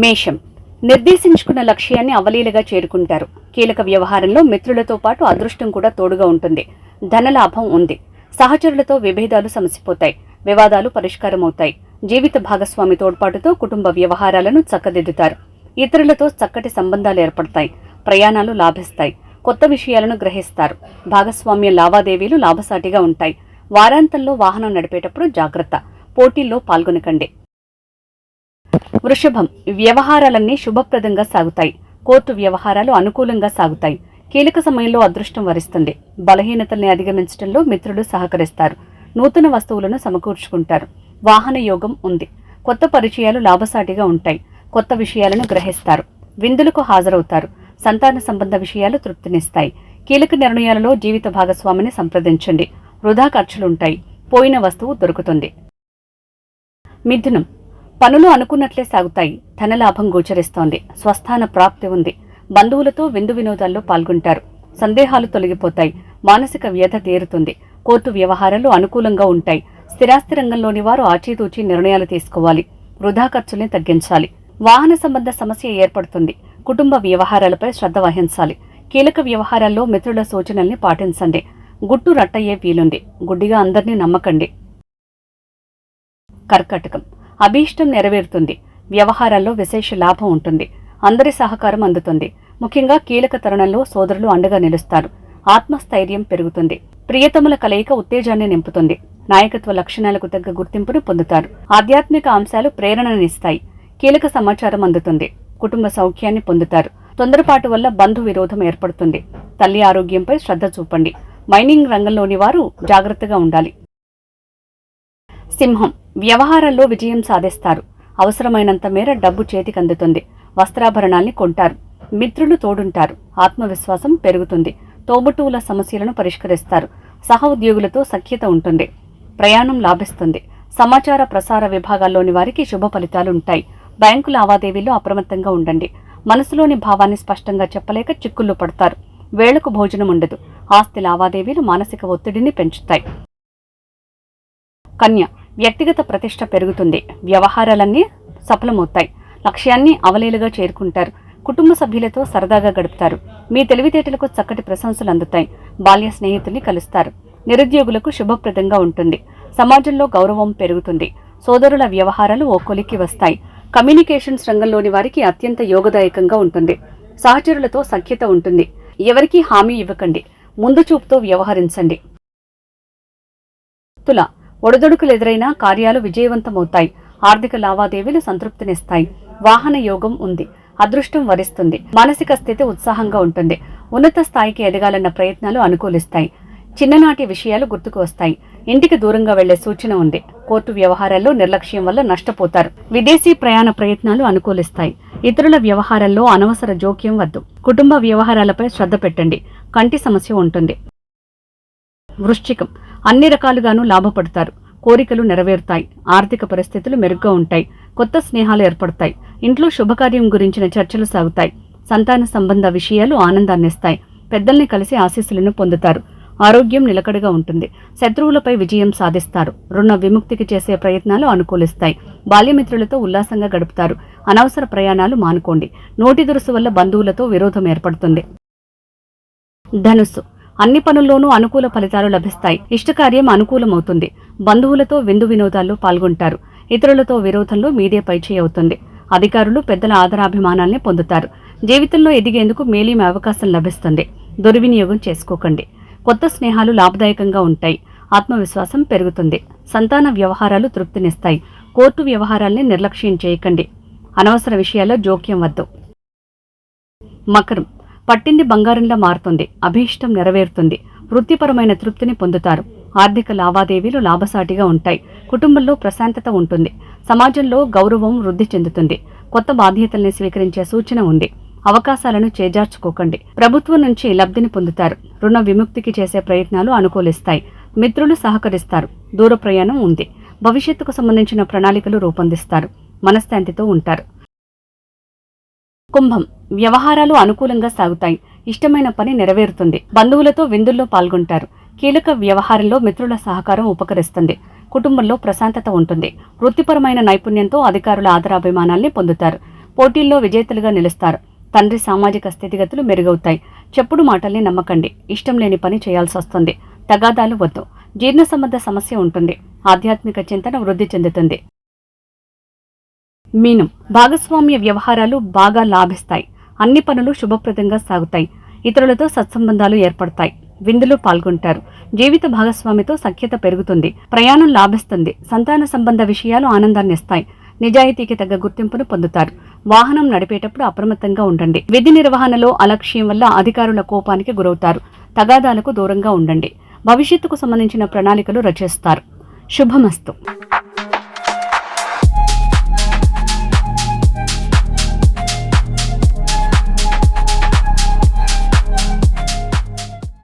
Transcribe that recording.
మేషం నిర్దేశించుకున్న లక్ష్యాన్ని అవలీలగా చేరుకుంటారు. కీలక వ్యవహారంలో మిత్రులతో పాటు అదృష్టం కూడా తోడుగా ఉంటుంది. ధనలాభం ఉంది. సహచరులతో విభేదాలు సమసిపోతాయి. వివాదాలు పరిష్కారమవుతాయి. జీవిత భాగస్వామి తోడ్పాటుతో కుటుంబ వ్యవహారాలను చక్కదిద్దుతారు. ఇతరులతో చక్కటి సంబంధాలు ఏర్పడతాయి. ప్రయాణాలు లాభిస్తాయి. కొత్త విషయాలను గ్రహిస్తారు. భాగస్వామ్య లావాదేవీలు లాభసాటిగా ఉంటాయి. వారాంతంలో వాహనం నడిపేటప్పుడు జాగ్రత్త. పోటీల్లో పాల్గొనకండి. వృషభం వ్యవహారాలన్నీ శుభప్రదంగా సాగుతాయి. కోర్టు వ్యవహారాలు అనుకూలంగా సాగుతాయి. కీలక సమయంలో అదృష్టం వరిస్తుంది. బలహీనతల్ని అధిగమించడంలో మిత్రులు సహకరిస్తారు. నూతన వస్తువులను సమకూర్చుకుంటారు. వాహన యోగం ఉంది. కొత్త పరిచయాలు లాభసాటిగా ఉంటాయి. కొత్త విషయాలను గ్రహిస్తారు. విందులకు హాజరవుతారు. సంతాన సంబంధ విషయాలు తృప్తినిస్తాయి. కీలక నిర్ణయాలలో జీవిత భాగస్వామిని సంప్రదించండి. వృధా ఖర్చులుంటాయి. పోయిన వస్తువు దొరుకుతుంది. మిథునం పనులు అనుకున్నట్లే సాగుతాయి. ధనలాభం గోచరిస్తోంది. స్వస్థాన ప్రాప్తి ఉంది. బంధువులతో విందు వినోదాల్లో పాల్గొంటారు. సందేహాలు తొలగిపోతాయి. మానసిక వ్యధ తీరుతుంది. కోర్టు వ్యవహారాలు అనుకూలంగా ఉంటాయి. స్థిరాస్తి రంగంలోని వారు ఆచితూచి నిర్ణయాలు తీసుకోవాలి. వృధా ఖర్చుల్ని తగ్గించాలి. వాహన సంబంధ సమస్య ఏర్పడుతుంది. కుటుంబ వ్యవహారాలపై శ్రద్ధ వహించాలి. కీలక వ్యవహారాల్లో మిత్రుల సూచనల్ని పాటించండి. గుట్టు రట్టయ్యే వీలుంది. గుడ్డిగా అందరినీ నమ్మకండి. కర్కాటకం అభీష్టం నెరవేరుతుంది. వ్యవహారాల్లో విశేష లాభం ఉంటుంది. అందరి సహకారం అందుతుంది. ముఖ్యంగా కీలక తరుణంలో సోదరులు అండగా నిలుస్తారు. ఆత్మస్థైర్యం పెరుగుతుంది. ప్రియతముల కలయిక ఉత్తేజాన్ని నింపుతుంది. నాయకత్వ లక్షణాలకు తగ్గ గుర్తింపును పొందుతారు. ఆధ్యాత్మిక అంశాలు ప్రేరణనిస్తాయి. కీలక సమాచారం అందుతుంది. కుటుంబ సౌఖ్యాన్ని పొందుతారు. తొందరపాటు వల్ల బంధు విరోధం ఏర్పడుతుంది. తల్లి ఆరోగ్యంపై శ్రద్ధ చూపండి. మైనింగ్ రంగంలోని వారు జాగ్రత్తగా ఉండాలి. సింహం వ్యవహారాల్లో విజయం సాధిస్తారు. అవసరమైనంత మేర డబ్బు చేతికి అందుతుంది. వస్త్రాభరణాల్ని కొంటారు. మిత్రులు తోడుంటారు. ఆత్మవిశ్వాసం పెరుగుతుంది. తోబుట్టువుల సమస్యలను పరిష్కరిస్తారు. సహ ఉద్యోగులతో సఖ్యత ఉంటుంది. ప్రయాణం లాభిస్తుంది. సమాచార ప్రసార విభాగాల్లోని వారికి శుభ ఫలితాలు ఉంటాయి. బ్యాంకు లావాదేవీల్లో అప్రమత్తంగా ఉండండి. మనసులోని భావాన్ని స్పష్టంగా చెప్పలేక చిక్కుల్లో పడతారు. వేళకు భోజనం ఉండదు. ఆస్తి లావాదేవీలు మానసిక ఒత్తిడిని పెంచుతాయి. కన్య వ్యక్తిగత ప్రతిష్ట పెరుగుతుంది. వ్యవహారాలన్నీ సఫలమవుతాయి. లక్ష్యాన్ని అవలీలుగా చేరుకుంటారు. కుటుంబ సభ్యులతో సరదాగా గడుపుతారు. మీ తెలివితేటలకు చక్కటి ప్రశంసలు అందుతాయి. బాల్య స్నేహితుల్ని కలుస్తారు. నిరుద్యోగులకు శుభప్రదంగా ఉంటుంది. సమాజంలో గౌరవం పెరుగుతుంది. సోదరుల వ్యవహారాలు ఓ కొలిక్కి వస్తాయి. కమ్యూనికేషన్స్ రంగంలోని వారికి అత్యంత యోగదాయకంగా ఉంటుంది. సహచరులతో సఖ్యత ఉంటుంది. ఎవరికీ హామీ ఇవ్వకండి. ముందు చూపుతో వ్యవహరించండి. తుల ఒడిదొడుకులు ఎదురైనా కార్యాలు విజయవంతమవుతాయి. ఆర్థిక లావాదేవీలు సంతృప్తినిస్తాయి. వాహన యోగం ఉంది. అదృష్టం వరిస్తుంది. మానసిక స్థితి ఉత్సాహంగా ఉంటుంది. ఉన్నత స్థాయికి ఎదగాలన్న ప్రయత్నాలు అనుకూలిస్తాయి. చిన్ననాటి విషయాలు గుర్తుకు వస్తాయి. ఇంటికి దూరంగా వెళ్లే సూచన ఉంది. కోర్టు వ్యవహారాల్లో నిర్లక్ష్యం వల్ల నష్టపోతారు. విదేశీ ప్రయాణ ప్రయత్నాలు అనుకూలిస్తాయి. ఇతరుల వ్యవహారాల్లో అనవసర జోక్యం వద్దు. కుటుంబ వ్యవహారాలపై శ్రద్ధ పెట్టండి. కంటి సమస్య ఉంటుంది. వృశ్చికం అన్ని రకాలుగానూ లాభపడతారు. కోరికలు నెరవేరుతాయి. ఆర్థిక పరిస్థితులు మెరుగ్గా ఉంటాయి. కొత్త స్నేహాలు ఏర్పడతాయి. ఇంట్లో శుభకార్యం గురించిన చర్చలు సాగుతాయి. సంతాన సంబంధ విషయాలు ఆనందాన్నిస్తాయి. పెద్దల్ని కలిసి ఆశీస్సులను పొందుతారు. ఆరోగ్యం నిలకడగా ఉంటుంది. శత్రువులపై విజయం సాధిస్తారు. రుణ విముక్తికి చేసే ప్రయత్నాలు అనుకూలిస్తాయి. బాల్యమిత్రులతో ఉల్లాసంగా గడుపుతారు. అనవసర ప్రయాణాలు మానుకోండి. నోటి దురుసు వల్ల బంధువులతో విరోధం ఏర్పడుతుంది. ధనుస్సు అన్ని పనుల్లోనూ అనుకూల ఫలితాలు లభిస్తాయి. ఇష్టకార్యం అనుకూలమవుతుంది. బంధువులతో విందు వినోదాల్లో పాల్గొంటారు. ఇతరులతో విరోధంలో మీదే పైచేయి అవుతుంది. అధికారులు పెద్దల ఆదరాభిమానాల్ని పొందుతారు. జీవితంలో ఎదిగేందుకు మేలిమి అవకాశం లభిస్తుంది. దుర్వినియోగం చేసుకోకండి. కొత్త స్నేహాలు లాభదాయకంగా ఉంటాయి. ఆత్మవిశ్వాసం పెరుగుతుంది. సంతాన వ్యవహారాలు తృప్తినిస్తాయి. కోర్టు వ్యవహారాల్ని నిర్లక్ష్యం చేయకండి. అనవసర విషయాల్లో జోక్యం వద్దు. మకరం పట్టింది బంగారంలా మారుతుంది. అభీష్టం నెరవేరుతుంది. వృత్తిపరమైన తృప్తిని పొందుతారు. ఆర్థిక లావాదేవీలు లాభసాటిగా ఉంటాయి. కుటుంబంలో ప్రశాంతత ఉంటుంది. సమాజంలో గౌరవం వృద్ధి చెందుతుంది. కొత్త బాధ్యతల్ని స్వీకరించే సూచన ఉంది. అవకాశాలను చేజార్చుకోకండి. ప్రభుత్వం నుంచి లబ్ధిని పొందుతారు. రుణ విముక్తికి చేసే ప్రయత్నాలు అనుకూలిస్తాయి. మిత్రులు సహకరిస్తారు. దూర ప్రయాణం ఉంది. భవిష్యత్తుకు సంబంధించిన ప్రణాళికలు రూపొందిస్తారు. మనశ్శాంతితో ఉంటారు. కుంభం వ్యవహారాలు అనుకూలంగా సాగుతాయి. ఇష్టమైన పని నెరవేరుతుంది. బంధువులతో విందుల్లో పాల్గొంటారు. కీలక వ్యవహారంలో మిత్రుల సహకారం ఉపకరిస్తుంది. కుటుంబంలో ప్రశాంతత ఉంటుంది. వృత్తిపరమైన నైపుణ్యంతో అధికారుల ఆదరాభిమానాల్ని పొందుతారు. పోటీల్లో విజేతలుగా నిలుస్తారు. తండ్రి సామాజిక స్థితిగతులు మెరుగవుతాయి. చెప్పుడు మాటల్ని నమ్మకండి. ఇష్టం లేని పని చేయాల్సి వస్తుంది. తగాదాలు వద్దు. జీర్ణ సంబంధ సమస్య ఉంటుంది. ఆధ్యాత్మిక చింతన వృద్ధి చెందుతుంది. మీనం, భాగస్వామ్య వ్యవహారాలు బాగా లాభిస్తాయి. అన్ని పనులు శుభప్రదంగా సాగుతాయి. ఇతరులతో సత్సంబంధాలు ఏర్పడతాయి. విందులో పాల్గొంటారు. జీవిత భాగస్వామితో సఖ్యత పెరుగుతుంది. ప్రయాణం లాభిస్తుంది. సంతాన సంబంధ విషయాలు ఆనందాన్ని ఇస్తాయి. నిజాయితీకి తగ్గ గుర్తింపును పొందుతారు. వాహనం నడిపేటప్పుడు అప్రమత్తంగా ఉండండి. విధి నిర్వహణలో అలక్ష్యం వల్ల అధికారుల కోపానికి గురవుతారు. తగాదాలకు దూరంగా ఉండండి. భవిష్యత్తుకు సంబంధించిన ప్రణాళికలు రచిస్తారు. శుభమస్తు.